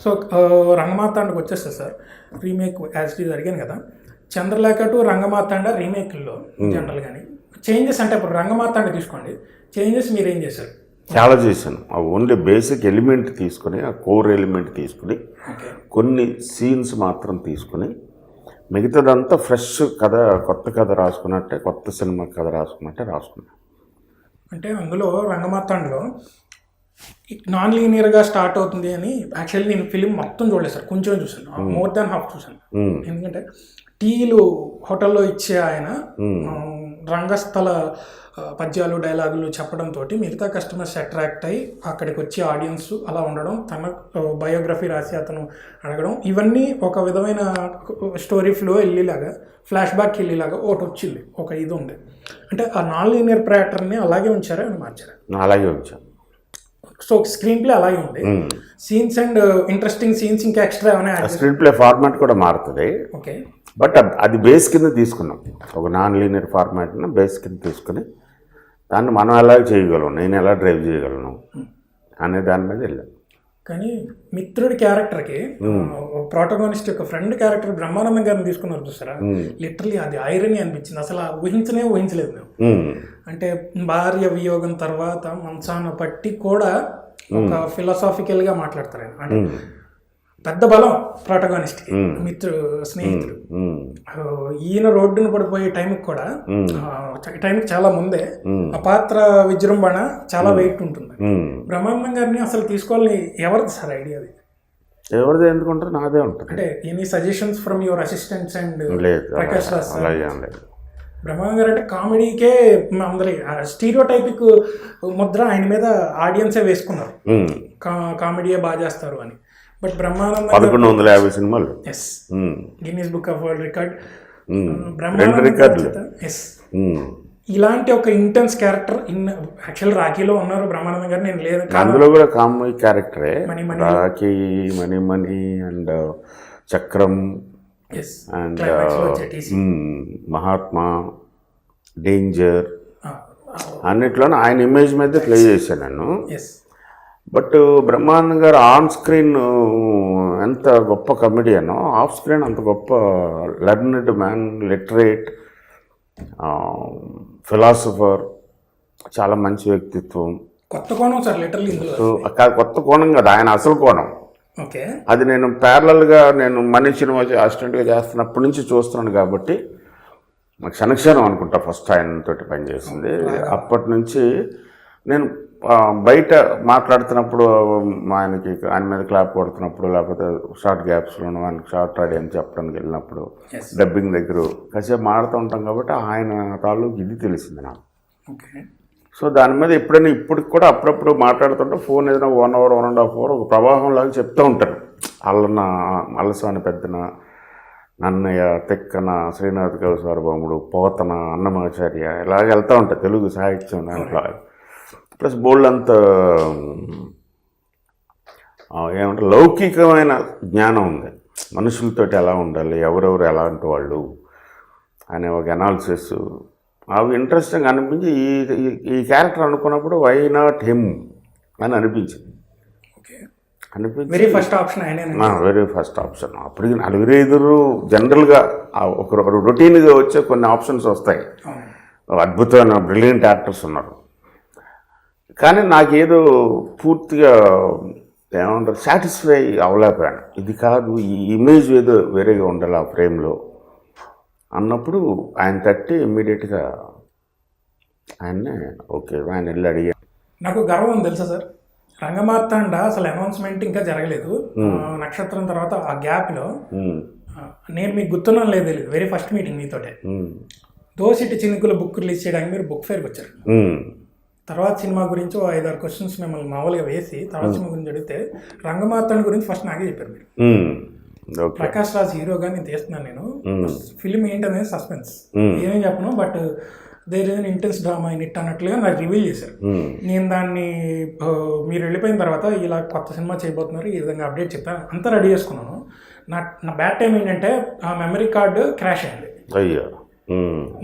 So రంగమార్తాండకు వచ్చేస్తుంది sir. Remake as it is అడిగాను కదా. చంద్రలేఖ టు రంగమార్తాండ రీమేక్లో జనరల్ కానీ చేంజెస్ అంటే ఇప్పుడు రంగమార్తాండ తీసుకోండి, చేంజెస్ మీరు ఏం చేశారు? చాలా చేశాను. ఓన్లీ బేసిక్ ఎలిమెంట్ తీసుకుని, ఆ కోర్ ఎలిమెంట్ తీసుకుని, కొన్ని సీన్స్ మాత్రం తీసుకుని, మిగతాదంతా ఫ్రెష్ కథ, కొత్త కథ రాసుకున్నట్టే, కొత్త సినిమా కథ రాసుకున్నట్టే రాసుకున్నాను. అంటే అందులో రంగమార్తాండలో నాన్ లీనియర్గా స్టార్ట్ అవుతుంది అని యాక్చువల్లీ నేను ఫిలిం మొత్తం చూడలేదు సార్, కొంచెం చూసాను, మోర్ దాన్ హాఫ్ చూసాను. ఎందుకంటే టీలు హోటల్లో ఇచ్చే ఆయన రంగస్థల పద్యాలు డైలాగులు చెప్పడంతో మిగతా కస్టమర్స్ అట్రాక్ట్ అయ్యి అక్కడికి వచ్చి ఆడియన్స్ అలా ఉండడం, తన బయోగ్రఫీ రాసి అతను అడగడం, ఇవన్నీ ఒక విధమైన స్టోరీ ఫ్లో వెళ్ళేలాగా, ఫ్లాష్ బ్యాక్ వెళ్ళేలాగా ఒకటి వచ్చింది, ఒక ఇది ఉంది. అంటే ఆ నాన్ లీనియర్ ప్యాటర్న్ని అలాగే ఉంచారా అని మార్చారా? అలాగే ఉంచాను. సో స్క్రీన్ ప్లే అలాగే ఉంది, సీన్స్ అండ్ ఇంట్రెస్టింగ్ సీన్స్ ఇంకా ఎక్స్ట్రా ఏమైనా స్క్రీన్ ప్లే ఫార్మాట్ కూడా మారుతుంది. ఓకే, బట్ అది బేస్ కింద తీసుకున్నాం. ఒక నాన్ లీనియర్ ఫార్మాట్ని బేస్ కింద తీసుకుని దాన్ని మనం ఎలా చేయగలను, నేను ఎలా డ్రైవ్ చేయగలను అనే దాని మీద వెళ్ళాను. కానీ మిత్రుడి క్యారెక్టర్కి ప్రోటోగోనిస్ట్ యొక్క ఫ్రెండ్ క్యారెక్టర్ బ్రహ్మానందం గారిని తీసుకున్నారు చూసారా, లిటరలీ అది ఐరనీ అనిపించింది. అసలు ఊహించలేదు మేము. అంటే భార్య వియోగం తర్వాత మంచాన పట్టి కూడా ఒక ఫిలాసాఫికల్గా మాట్లాడతారు ఆయన. అంటే పెద్ద బలం ప్రోటోగోనిస్ట్కి, స్నేహితుడు. ఈయన రోడ్డును పడిపోయే టైంకి కూడా, టైంకి చాలా ముందే ఆ పాత్ర విజృంభణ చాలా వెయిట్ ఉంటుంది. బ్రహ్మానందం గారిని అసలు తీసుకోవాలని ఎవరిది సార్ ఐడియా? అది ఎవరిది ఎందుకుంటారు, నాదే ఉంటుంది. అంటే any suggestions from your assistants and Prakash Raj sir? Brahmanandam గారు అంటే కామెడీకే అందరి స్టీరియోటైపిక్ ముద్ర ఆయన మీద ఆడియన్సే వేసుకున్నారు, కామెడీయే బాగా చేస్తారు అని. బట్ బ్రహ్మానందం 1150 సినిమాలు, Guinness book of world record, ఇలాంటి ఒక ఇంటెన్స్ క్యారెక్టర్ యాక్చువల్ రాఖీలో ఉన్నారు బ్రహ్మానందం గారు. నేను లేదు, అందులో కూడా కామెడీ క్యారెక్టరే. రాఖీ, మణి అండ్ చక్రం అండ్ మహాత్మా, డేంజర్ అన్నిట్లోనూ ఆయన ఇమేజ్ మీద ప్లే చేశాను నేను. బట్ బ్రహ్మానందం గారు ఆన్ స్క్రీన్ ఎంత గొప్ప కమెడియనో, ఆఫ్ స్క్రీన్ అంత గొప్ప లెర్నెడ్ మ్యాన్, లిటరేట్, ఫిలాసఫర్, చాలా మంచి వ్యక్తిత్వం. కొత్త కోణం సార్ లిటరల్లీ ఇందులో. కొత్త కోణం కదా, ఆయన అసలు కోణం. అది నేను ప్యారలల్గా నేను మనీ సినిమా అసిస్టెంట్గా చేస్తున్నప్పటి నుంచి చూస్తున్నాను కాబట్టి క్షణక్షణం అనుకుంటా ఫస్ట్ ఆయనతోటి పనిచేసింది. అప్పటి నుంచి నేను బయట మాట్లాడుతున్నప్పుడు ఆయన మీద క్లాప్ కొడుతున్నప్పుడు, లేకపోతే షార్ట్ గ్యాప్స్లోనూ ఆయనకి షార్ట్ రెడీ అని చెప్పడానికి వెళ్ళినప్పుడు, డబ్బింగ్ దగ్గర కాసేపు మాడుతూ ఉంటాం కాబట్టి ఆయన తాలూకు ఇది తెలిసింది నాకు. సో దాని మీద ఎప్పుడైనా ఇప్పటికి కూడా అప్పుడప్పుడు మాట్లాడుతుంటే ఫోన్ ఏదైనా 1 hour 1.5 hour ఒక ప్రవాహంలాగా చెప్తూ ఉంటారు. అల్లసాని పెద్దన, నన్నయ్య, తెక్కన, శ్రీనాథ్ కవి సార్వభౌముడు, పోతన, అన్నమాచార్య, ఇలాగ వెళ్తూ ఉంటాయి తెలుగు సాహిత్యం దాంట్లో. ప్లస్ బోల్డ్ అంత ఏమంటారు లౌకికమైన జ్ఞానం ఉంది, మనుషులతోటి ఎలా ఉండాలి, ఎవరెవరు ఎలాంటి వాళ్ళు అనే ఒక అనాలిసిస్, అవి ఇంట్రెస్టింగ్ అనిపించి ఈ క్యారెక్టర్ అనుకున్నప్పుడు వై నాట్ హిమ్ అని అనిపించింది. Very first option. Very first option. అప్పటికి 4-5 జనరల్గా ఒక రొటీన్గా వచ్చే కొన్ని ఆప్షన్స్ వస్తాయి. అద్భుతమైన బ్రిలియంట్ యాక్టర్స్ ఉన్నారు. కానీ నాకేదో పూర్తిగా ఏమంటారు సాటిస్ఫై అవ్వలేకపోయాను. ఇది కాదు, ఈ ఇమేజ్ ఏదో వేరేగా ఉండాలి ఆ ఫ్రేమ్లో అన్నప్పుడు ఆయన తట్టి ఇమ్మీడియట్గా ఆయన్నే ఓకే ఆయన వెళ్ళి అడిగాను. నాకు గర్వం తెలుసా సార్, రంగమార్తాండ అసలు అనౌన్స్మెంట్ ఇంకా జరగలేదు. నక్షత్రం తర్వాత ఆ గ్యాప్లో నేను మీకు గుర్తున్నాను లేదు, వెరీ ఫస్ట్ మీటింగ్ మీతోటే దోసిటి చినుకుల బుక్ రిలీజ్ చేయడానికి మీరు బుక్ ఫేర్కి వచ్చారు. తర్వాత సినిమా గురించి 5-6 క్వశ్చన్స్ మిమ్మల్ని మామూలుగా వేసి తర్వాత సినిమా గురించి అడిగితే రంగమార్తాండ గురించి ఫస్ట్ నాకే చెప్పారు మీరు. ప్రకాష్ రాజ్ హీరోగా నేను తీస్తున్నాను, నేను ఫిలిం ఏంటనేది సస్పెన్స్, ఏమేమి చెప్పను, but there is an intense drama in it అన్నట్లుగా నాకు రివీల్ చేశారు. నేను దాన్ని మీరు వెళ్ళిపోయిన తర్వాత ఇలా కొత్త సినిమా చేయబోతున్నారు, ఈ విధంగా అప్డేట్ చెప్పాను, అంతా రెడీ చేసుకున్నాను. నా బ్యాడ్ టైం ఏంటంటే ఆ మెమరీ కార్డు క్రాష్ అయింది.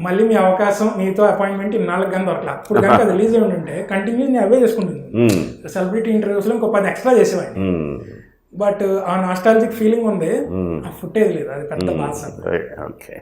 మళ్ళీ మీ అవకాశం, మీతో అపాయింట్మెంట్ 4 గంటలు దొరకలేదు. అప్పుడు కనుక అది రిలీజ్ అయి ఉంటే కంటిన్యూ నేను అవే చేసుకుంటుంది. సెలబ్రిటీ ఇంటర్వ్యూస్లో ఇంకో 10 ఎక్స్ట్రా చేసేవాడిని. బట్ ఆ నాస్టాలజిక్ ఫీలింగ్ ఉంది, ఆ ఫుటేజ్ లేదు, అది పెద్ద బాధ సార్. ఓకే